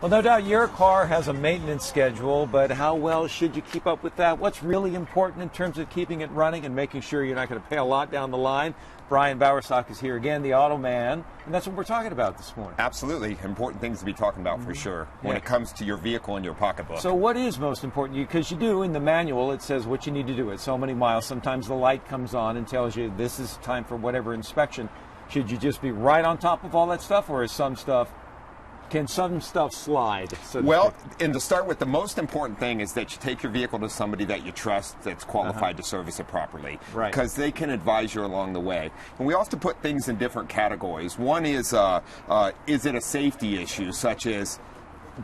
Well, no doubt your car has a maintenance schedule, but how well should you keep up with that? What's really important in terms of keeping it running and making sure you're not going to pay a lot down the line? Brian Bowersock is here again, the Auto Man, and that's what we're talking about this morning. Absolutely. Important things to be talking about for sure when it comes to your vehicle and your pocketbook. So what is most important to you? Because you do, in the manual, it says what you need to do at so many miles. Sometimes the light comes on and tells you this is time for whatever inspection. Should you just be right on top of all that stuff, or is can some stuff slide? Well, and to start with, the most important thing is that you take your vehicle to somebody that you trust that's qualified to service it properly. Right. Because they can advise you along the way. And we also put things in different categories. One is it a safety issue, such as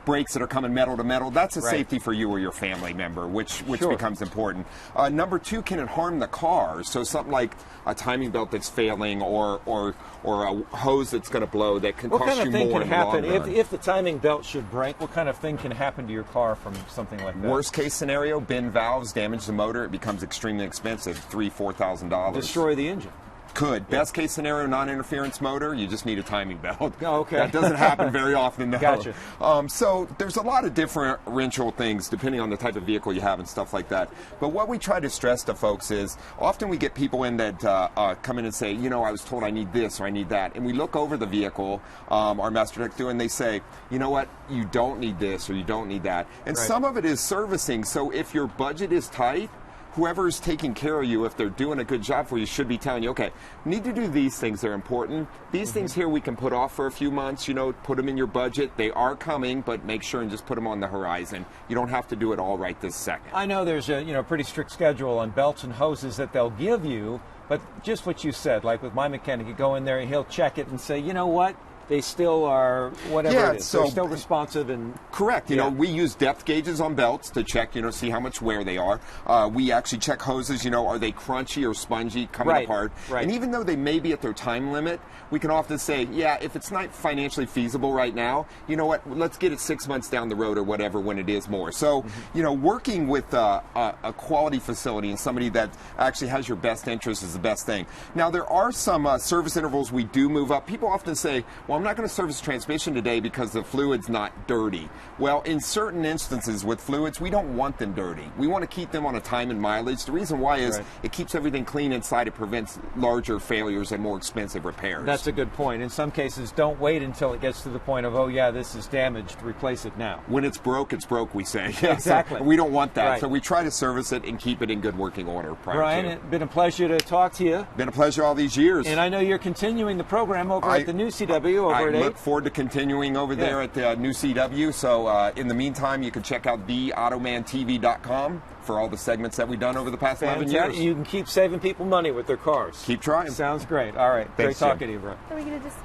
brakes that are coming metal to metal? That's a safety for you or your family member, which becomes important. Number two, can it harm the car? So something like a timing belt that's failing or a hose that's going to blow that can cost you more in the long run. If the timing belt should break, what kind of thing can happen to your car from something like that? Worst case scenario, bend valves, damage the motor, it becomes extremely expensive, $3,000–$4,000. Destroy the engine. Could. Best case scenario, non-interference motor, you just need a timing belt. Oh, okay. That doesn't happen very often, though. Gotcha. So there's a lot of differential things depending on the type of vehicle you have and stuff like that. But what we try to stress to folks is often we get people in that come in and say, you know, I was told I need this or I need that. And we look over the vehicle, our master tech do, and they say, you know what, you don't need this or you don't need that. And some of it is servicing. So if your budget is tight, whoever's taking care of you, if they're doing a good job for you, should be telling you, okay, need to do these things, they're important. These things here we can put off for a few months, you know, put them in your budget. They are coming, but make sure and just put them on the horizon. You don't have to do it all right this second. I know there's a pretty strict schedule on belts and hoses that they'll give you, but just what you said, like with my mechanic, you go in there and he'll check it and say, you know what? They still are, whatever it is, they're still responsive and... Correct. You know, we use depth gauges on belts to check, see how much wear they are. We actually check hoses, are they crunchy or spongy coming apart? Right. And even though they may be at their time limit, we can often say, yeah, if it's not financially feasible right now, you know what, let's get it 6 months down the road or whatever when it is more. So, working with a quality facility and somebody that actually has your best interest is the best thing. Now, there are some service intervals we do move up. People often say, well, I'm not going to service transmission today because the fluid's not dirty. Well, in certain instances with fluids, we don't want them dirty. We want to keep them on a time and mileage. The reason why is it keeps everything clean inside. It prevents larger failures and more expensive repairs. That's a good point. In some cases, don't wait until it gets to the point of, oh yeah, this is damaged, replace it now. When it's broke, we say. Exactly. So we don't want that. So we try to service it and keep it in good working order prior Brian, it's been a pleasure to talk to you. Been a pleasure all these years. And I know you're continuing the program over at the new CW over at 8. I look forward to continuing over there at the new CW. So in the meantime, you can check out theautomantv.com for all the segments that we've done over the past 11 years. You can keep saving people money with their cars. Keep trying. Sounds great. All right. Thanks, Great talking to you, Brian. Are we going to just...